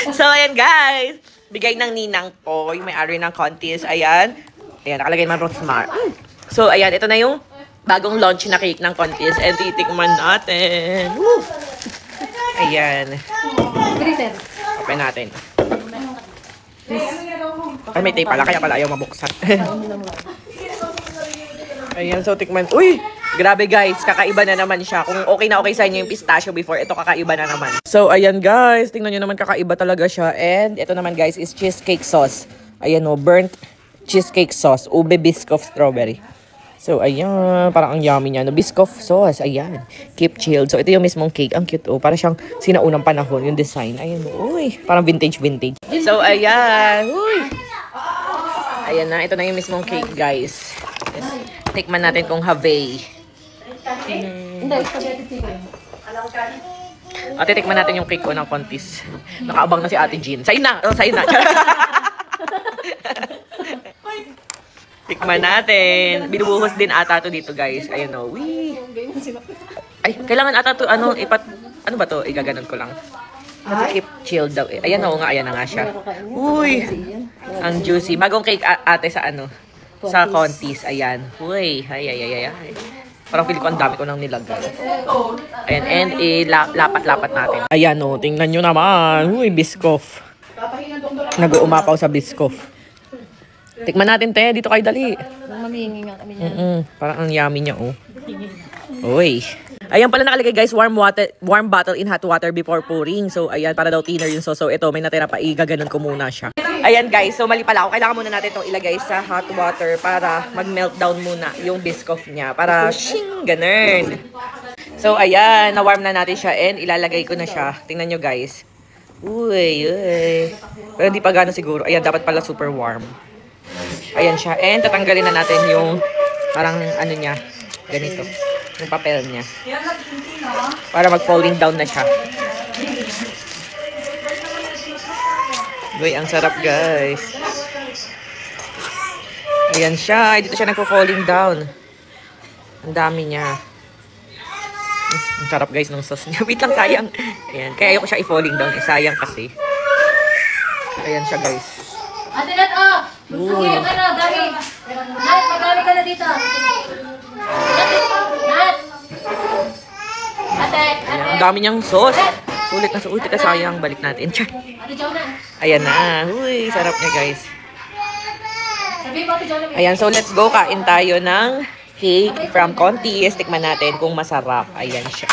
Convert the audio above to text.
So, ayan guys. Bigay ng ninang ko, yung may-ari ng contest. Ayan. Ayan, nakalagay naman Rosmar. So, ayan, ito na yung bagong launch na cake ng contest. And titikman natin. Woo! Ayan. Open natin. Ay, may tape pala. Kaya pala ayaw mabuksan. Ayan, so tikman. Uy! Grabe guys, kakaiba na naman siya. Kung okay na okay sa inyo yung pistachio before, ito kakaiba na naman. So, ayan guys, tingnan nyo naman kakaiba talaga siya. And ito naman guys is cheesecake sauce. Ayan o, burnt cheesecake sauce. Ube biscoff strawberry. So, ayan, parang ang yummy niya. No? Biscoff sauce, ayan. Keep chilled. So, ito yung mismong cake. Ang cute oh. Para siyang sinaunang panahon, yung design. Ayan, uy, parang vintage. So, ayan, uy. Ayan na, ito na yung mismong cake guys. Tikman natin kung have. At titikman natin yung cake ko ng contest. Nakaabang na si Ate Jean. Sa'yo na! Oh, sa'yo na! Tikman natin. Binubuhos din ata to dito guys. Ayun o. Ay, kailangan ata to, ano ba to? Igaganon ko lang. Kasi keep chilled daw eh. Ayan o nga, ayan na nga siya. Uy! Ang juicy. Bagong cake ate sa sa contest. Ayan. Uy! Ay. Parang feeling ko ang dami ko nang nilagay. Ayan, and lapat-lapat natin. Ayan o, tingnan nyo naman. Uy, biscoff. Nag-uumapaw sa biscoff. Tikman natin, te. Dito kayo dali. Mamihingi nga kami niya. Parang ang yummy niya, oh. Uy. Ayan pala nakalagay, guys. Warm bottle in hot water before pouring. So, ayan, para daw thinner yung sauce. So, ito, may natira pa. Igaganon ko muna siya. Ayan, guys. So, mali pala ako. Kailangan muna natin itong ilagay sa hot water para mag-meltdown muna yung biscoff niya. Para, shing, ganun. So, ayan. Na-warm na natin siya and ilalagay ko na siya. Tingnan nyo, guys. Uy. Pero hindi pa gano'n siguro. Ayan, dapat pala super warm. Ayan siya. And tatanggalin na natin yung parang ano niya. Ganito. Yung papel niya. Para mag-falling down na siya. Uy, ang sarap guys. Ayan siya. Dito siya nagpo-falling down. Ang dami niya. Ang sarap guys ng sauce niya. Wait lang, sayang. Ayan. Kaya ayoko siya i-falling down. Sayang kasi. Ayan siya guys. Ate Nat, sige, dami. Nat, madami ka na dito. Nat. Ate. Ang dami niyang sauce. Sulit na sulit. Teka, sayang. Balik natin. Char. Ayan na. Uy, sarap niya guys. Ayan, so let's go. Kain tayo ng cake from Contis. Tikman natin kung masarap. Ayan siya.